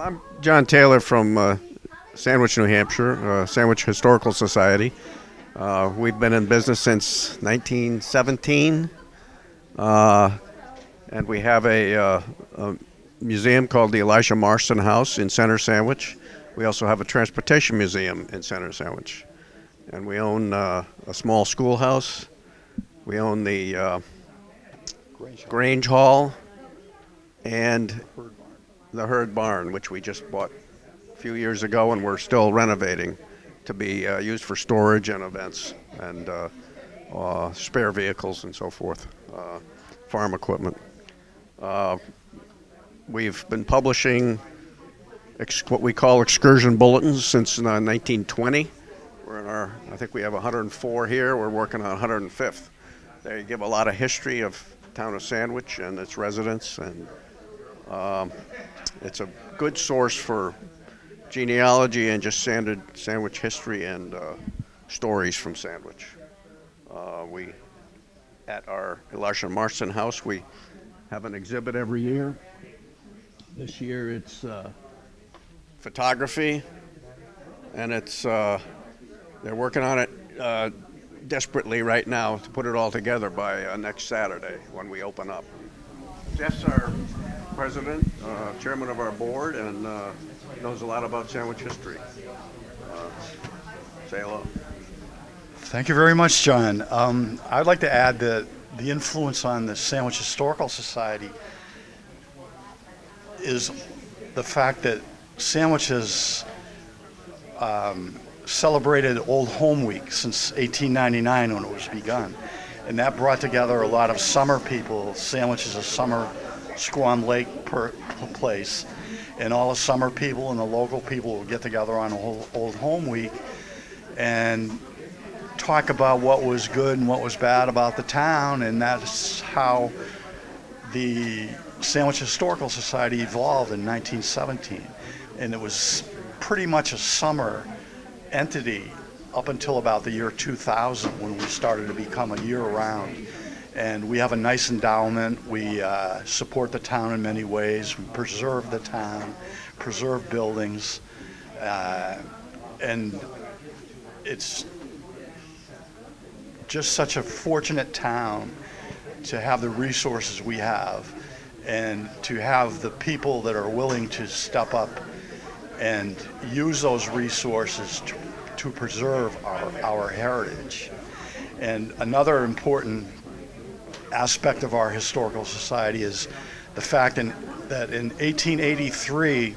I'm John Taylor from Sandwich, New Hampshire, Sandwich Historical Society. We've been in business since 1917, and we have a museum called the Elisha Marston House in Center Sandwich. We also have a transportation museum in Center Sandwich, and we own a small schoolhouse. We own the Grange Hall and the Herd Barn, which we just bought a few years ago, and we're still renovating to be used for storage and events and spare vehicles and so forth, farm equipment. We've been publishing what we call excursion bulletins since 1920. We're in I think we have 104 here. We're working on 105th. They give a lot of history of the town of Sandwich and its residents, and it's a good source for genealogy and just Sandwich history and stories from Sandwich. At our Elisha Marston House, we have an exhibit every year. This year it's photography, and they're working on it desperately right now to put it all together by next Saturday when we open up. Jeff's our president, chairman of our board, and knows a lot about Sandwich history. Say hello. Thank you very much, John. I'd like to add that the influence on the Sandwich Historical Society is the fact that Sandwich has celebrated Old Home Week since 1899 when it was begun. And that brought together a lot of summer people. Sandwich is a summer Squam Lake place. And all the summer people and the local people will get together on Old Home Week and talk about what was good and what was bad about the town. And that's how the Sandwich Historical Society evolved in 1917. And it was pretty much a summer entity up until about the year 2000 when we started to become a year-round. And we have a nice endowment. We support the town in many ways. We preserve the town, preserve buildings, and it's just such a fortunate town to have the resources we have and to have the people that are willing to step up and use those resources to preserve our heritage. And another important aspect of our historical society is the fact that in 1883,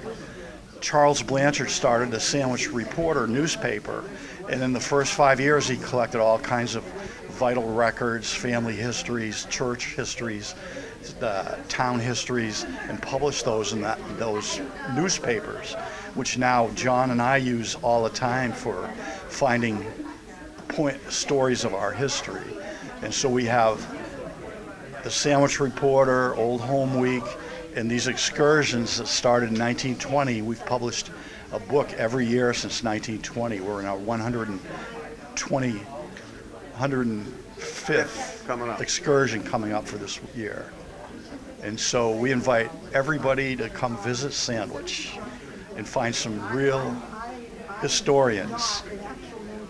Charles Blanchard started the Sandwich Reporter newspaper, and in the first 5 years he collected all kinds of vital records, family histories, church histories, town histories, and published those in those newspapers, which now John and I use all the time for finding stories of our history. And so we have the Sandwich Reporter, Old Home Week, and these excursions that started in 1920. We've published a book every year since 1920. We're in our 105th excursion coming up for this year. And so we invite everybody to come visit Sandwich and find some real historians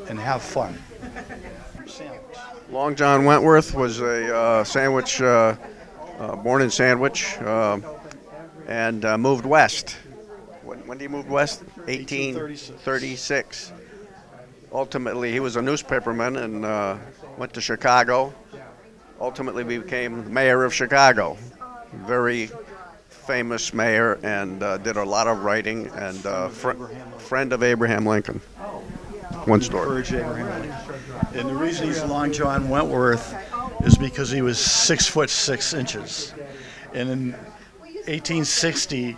and have fun. Sandwich. Long John Wentworth was a Sandwich, born in Sandwich, and moved west. When did he move west? 1836. Ultimately, he was a newspaperman and went to Chicago. Ultimately became mayor of Chicago. Very famous mayor, and did a lot of writing, and friend of Abraham Lincoln. One story. And the reason he's Long John Wentworth is because he was 6'6". And in 1860,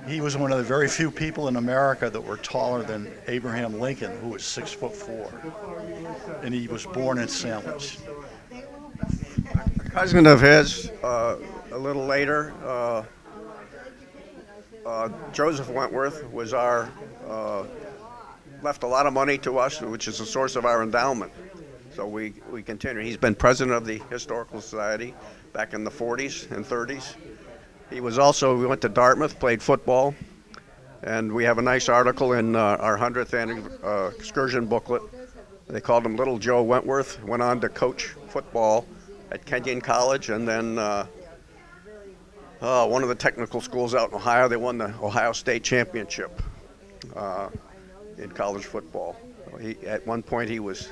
he was one of the very few people in America that were taller than Abraham Lincoln, who was 6'4". And he was born in Sandwich. A cousin of his, a little later, Joseph Wentworth was left a lot of money to us, which is a source of our endowment. So we continue. He's been president of the Historical Society back in the 40s and 30s. He was also, we went to Dartmouth, played football, And we have a nice article in our 100th excursion booklet. They called him Little Joe Wentworth. Went on to coach football at Kenyon College, and then one of the technical schools out in Ohio. They won the Ohio State Championship in college football. At one point, he was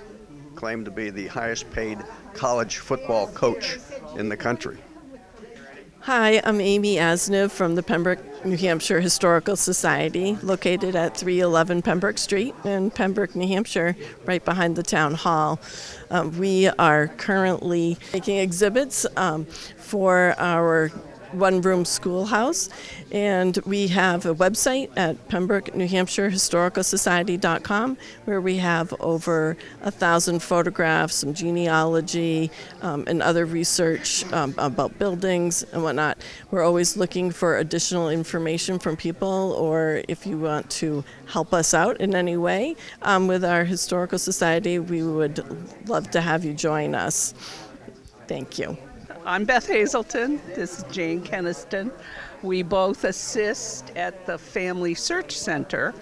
claimed to be the highest paid college football coach in the country. Hi, I'm Amy Asniv from the Pembroke, New Hampshire Historical Society, located at 311 Pembroke Street in Pembroke, New Hampshire, right behind the town hall. We are currently making exhibits for our one-room schoolhouse, and we have a website at Pembroke, New Hampshire Historical Society.com, where we have over 1,000 photographs, some genealogy, and other research about buildings and whatnot. We're always looking for additional information from people, or if you want to help us out in any way with our Historical Society, we would love to have you join us. Thank you. I'm Beth Hazelton. This is Jane Keniston. We both assist at the Family Search Center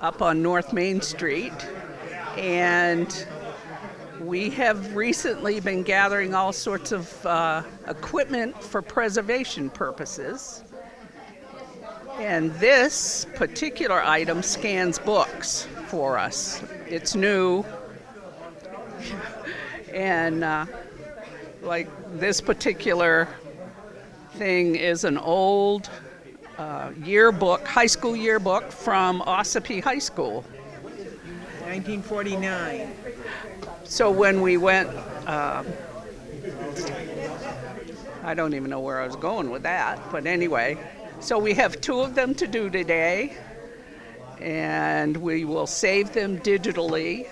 up on North Main Street. And we have recently been gathering all sorts of equipment for preservation purposes. And this particular item scans books for us. It's new. And like this particular thing is an old yearbook, high school yearbook from Ossipee High School. 1949. So when we went, I don't even know where I was going with that, but anyway, so we have 2 of them to do today, and we will save them digitally,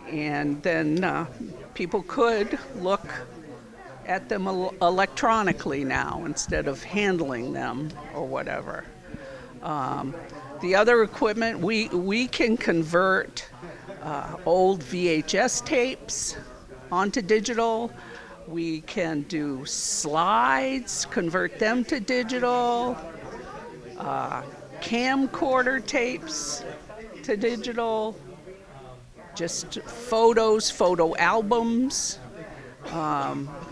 and then people could look at them electronically now instead of handling them or whatever. The other equipment, we can convert old VHS tapes onto digital. We can do slides, convert them to digital, camcorder tapes to digital, just photos, photo albums.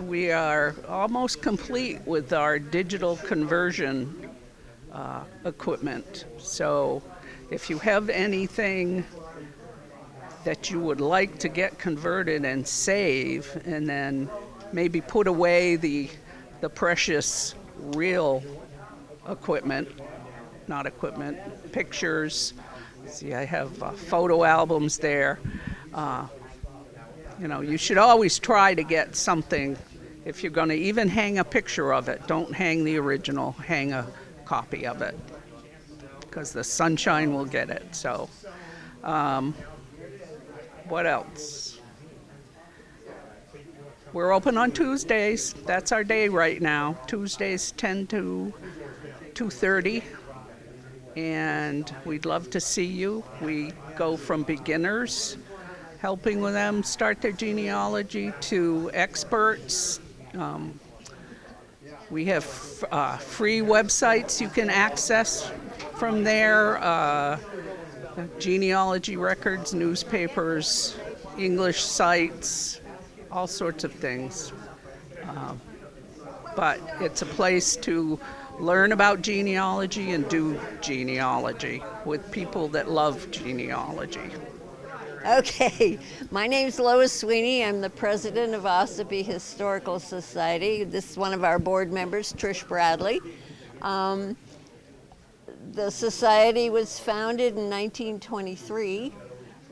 We are almost complete with our digital conversion equipment. So if you have anything that you would like to get converted and save, and then maybe put away the precious real equipment, not equipment, pictures. See, I have photo albums there. You should always try to get something. If you're going to even hang a picture of it, don't hang the original, hang a copy of it, because the sunshine will get it. So, what else? We're open on Tuesdays. That's our day right now. Tuesdays 10 to 2:30. And we'd love to see you. We go from beginners, helping with them start their genealogy, to experts. We have free websites you can access from there, genealogy records, newspapers, English sites, all sorts of things. But it's a place to learn about genealogy and do genealogy with people that love genealogy. Okay, my name's Lois Sweeney. I'm the president of Ossipee Historical Society. This is one of our board members, Trish Bradley. The society was founded in 1923,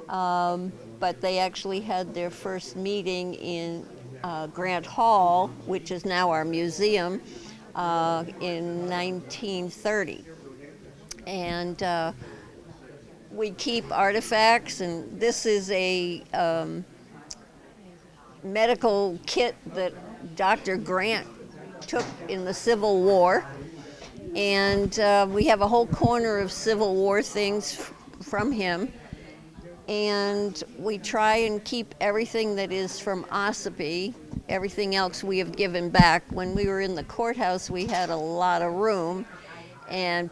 but they actually had their first meeting in Grant Hall, which is now our museum, in 1930. And we keep artifacts, and this is a medical kit that Dr. Grant took in the Civil War. And we have a whole corner of Civil War things from him. And we try and keep everything that is from Ossipee. Everything else we have given back. When we were in the courthouse, we had a lot of room, and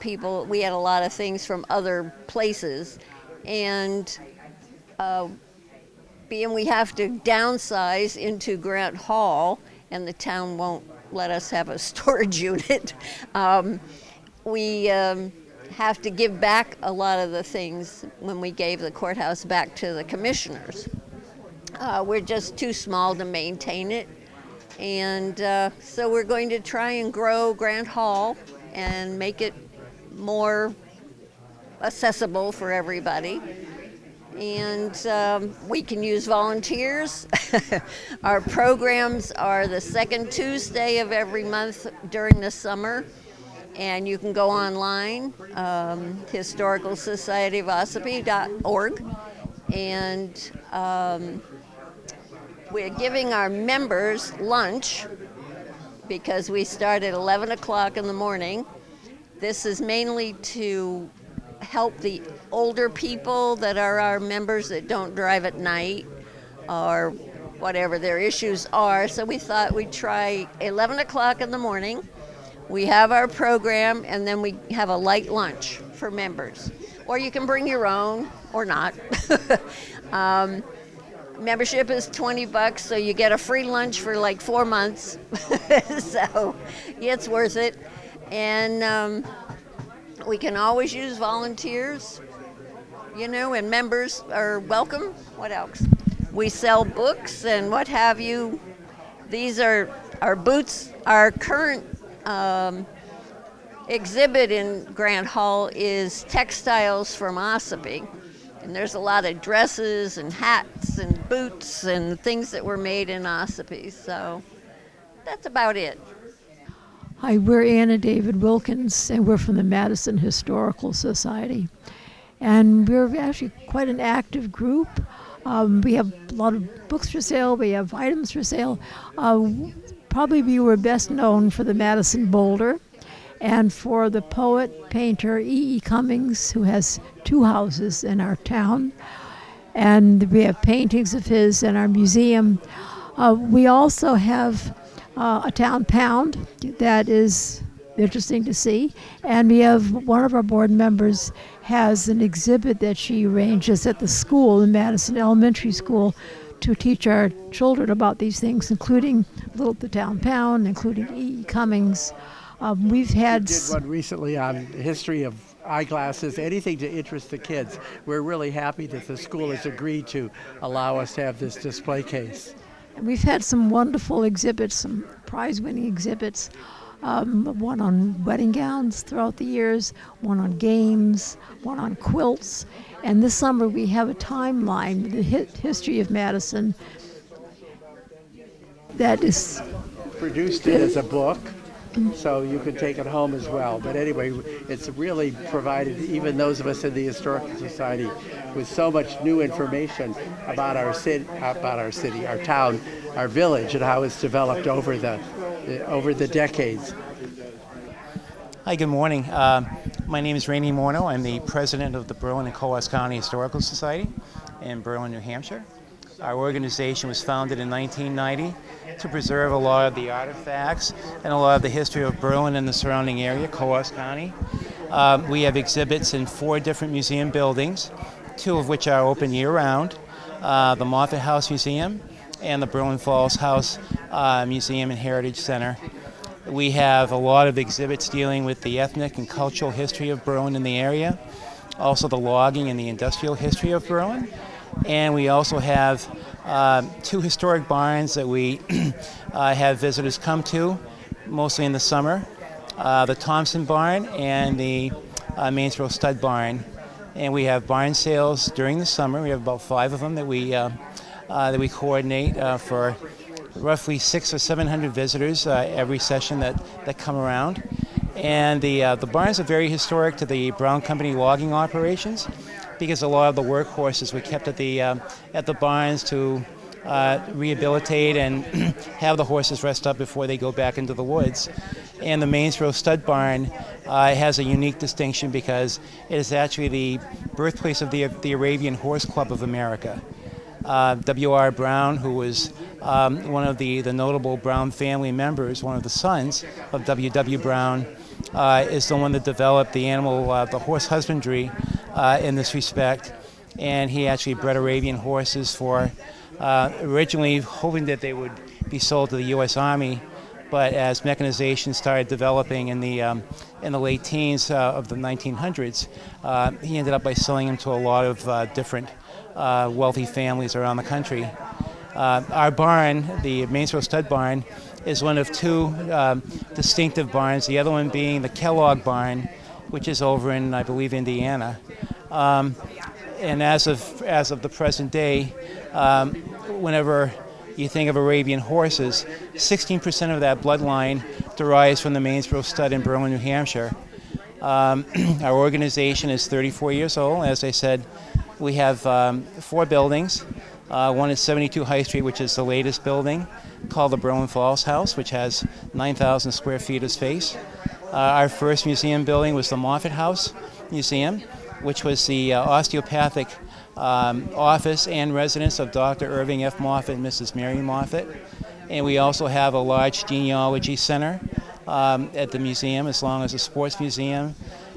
we had a lot of things from other places. And being we have to downsize into Grant Hall, and the town won't let us have a storage unit, we have to give back a lot of the things when we gave the courthouse back to the commissioners. We're just too small to maintain it, and so we're going to try and grow Grant Hall and make it more accessible for everybody. And we can use volunteers. Our programs are the second Tuesday of every month during the summer, and you can go online, historicalsocietyofOssipee.org, and we're giving our members lunch because we start at 11 o'clock in the morning. This is mainly to help the older people that are our members that don't drive at night or whatever their issues are. So we thought we'd try 11 o'clock in the morning. We have our program, and then we have a light lunch for members. Or you can bring your own or not. Membership is $20, so you get a free lunch for like 4 months. So it's worth it. And we can always use volunteers, and members are welcome. What else? We sell books and what have you. These are our boots. Our current exhibit in Grant Hall is textiles from Ossipee. And there's a lot of dresses and hats and boots and things that were made in Ossipee. So that's about it. Hi, we're Ann and David Wilkins, and we're from the Madison Historical Society. And we're actually quite an active group. We have a lot of books for sale. We have items for sale. Probably we were best known for the Madison Boulder and for the poet, painter E.E. Cummings, who has 2 houses in our town. And we have paintings of his in our museum. We also have a town pound that is interesting to see. And we have one of our board members has an exhibit that she arranges at the school, the Madison Elementary School, to teach our children about these things, including the town pound, including E.E. Cummings. We've had... We did one recently on the history of eyeglasses, anything to interest the kids. We're really happy that the school has agreed to allow us to have this display case. We've had some wonderful exhibits, some prize-winning exhibits. One on wedding gowns throughout the years, one on games, one on quilts. And this summer we have a timeline, the history of Madison, that is... Produced it as a book, so you can take it home as well. But anyway, it's really provided even those of us in the Historical Society with so much new information about our city, our town, our village, and how it's developed over the decades. Hi, good morning. My name is Rainey Morneau. I'm the president of the Berlin and Coos County Historical Society in Berlin, New Hampshire. Our organization was founded in 1990 to preserve a lot of the artifacts and a lot of the history of Berlin and the surrounding area, Coos County. We have exhibits in 4 different museum buildings, 2 of which are open year-round, the Moffat House Museum and the Berlin Falls House Museum and Heritage Center. We have a lot of exhibits dealing with the ethnic and cultural history of Berlin in the area, also the logging and the industrial history of Berlin. And we also have 2 historic barns that we have visitors come to, mostly in the summer, the Thompson Barn and the Mainsboro Stud Barn. And we have barn sales during the summer. We have about 5 of them that we coordinate for roughly 600 or 700 visitors every session that come around. And the barns are very historic to the Brown Company logging operations, because a lot of the workhorses were kept at the barns to rehabilitate and have the horses rest up before they go back into the woods. And the Mainsboro Stud Barn has a unique distinction because it is actually the birthplace of the Arabian Horse Club of America. W.R. Brown, who was one of the notable Brown family members, one of the sons of W.W. Brown, is the one that developed the the horse husbandry in this respect. And he actually bred Arabian horses for originally hoping that they would be sold to the U.S. Army, but as mechanization started developing in the late teens of the 1900s, he ended up by selling them to a lot of different wealthy families around the country. Our barn, the Mainsboro Stud Barn, is one of two distinctive barns, the other one being the Kellogg Barn, which is over in, I believe, Indiana. And as of the present day, whenever you think of Arabian horses, 16% of that bloodline derives from the Mainsboro Stud in Berlin, New Hampshire. Our organization is 34 years old. As I said, we have 4 buildings. One is 72 High Street, which is the latest building, called the Berlin Falls House, which has 9,000 square feet of space. Our first museum building was the Moffat House Museum, which was the osteopathic office and residence of Dr. Irving F. Moffat and Mrs. Mary Moffat. And we also have a large genealogy center at the museum, as long as a sports museum,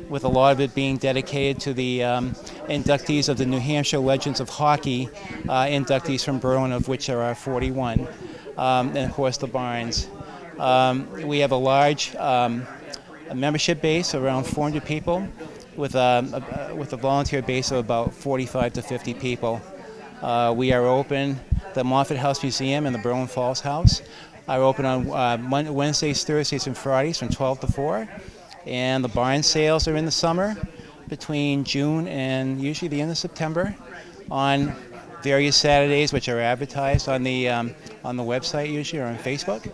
with a lot of it being dedicated to the inductees of the New Hampshire Legends of Hockey, inductees from Berlin, of which there are 41. And of course the barns. We have a large membership base, around 400 people, with a volunteer base of about 45 to 50 people. We are open, the Moffat House Museum and the Berlin Falls House are open on Wednesdays, Thursdays, and Fridays from 12 to 4. And the barn sales are in the summer, between June and usually the end of September, on various Saturdays, which are advertised on the website usually, or on Facebook.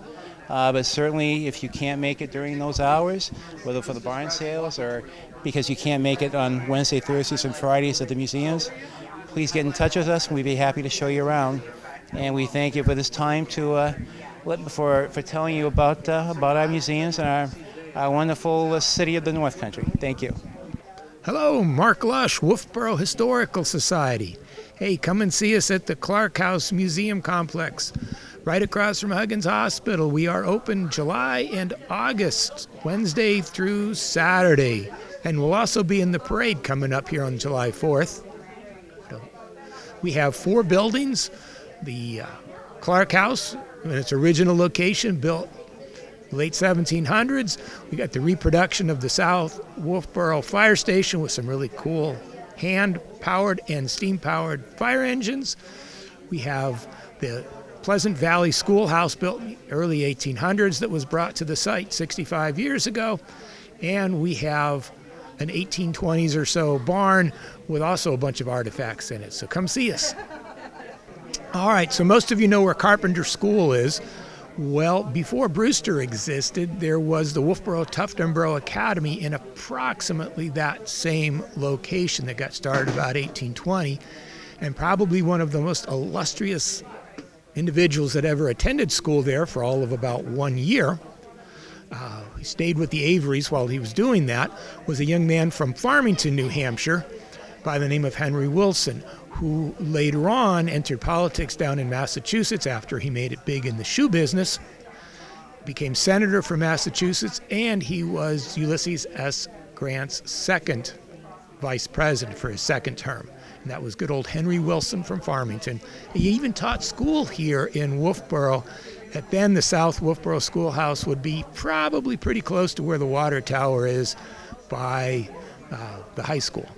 But certainly, if you can't make it during those hours, whether for the barn sales or because you can't make it on Wednesday, Thursdays, and Fridays at the museums, please get in touch with us, and we'd be happy to show you around. And we thank you for this time for telling you about our museums and our wonderful city of the North Country. Thank you. Hello, Mark Lush, Wolfeboro Historical Society. Hey, come and see us at the Clark House Museum Complex, right across from Huggins Hospital. We are open July and August, Wednesday through Saturday. And we'll also be in the parade coming up here on July 4th. We have 4 buildings. The Clark House, in its original location, built late 1700s. We got the reproduction of the South Wolfeboro Fire Station with some really cool hand-powered and steam-powered fire engines. We have the Pleasant Valley Schoolhouse built in the early 1800s that was brought to the site 65 years ago. And we have an 1820s or so barn with also a bunch of artifacts in it. So come see us. All right, so most of you know where Carpenter School is. Well, before Brewster existed, there was the Wolfeboro Tuftonboro Academy in approximately that same location that got started about 1820, and probably one of the most illustrious individuals that ever attended school there for all of about 1 year. He stayed with the Averys while he was doing that, was a young man from Farmington, New Hampshire, by the name of Henry Wilson, who later on entered politics down in Massachusetts after he made it big in the shoe business, became senator for Massachusetts, and he was Ulysses S. Grant's second vice president for his second term. And that was good old Henry Wilson from Farmington. He even taught school here in Wolfeboro. At then, the South Wolfeboro Schoolhouse would be probably pretty close to where the water tower is by the high school.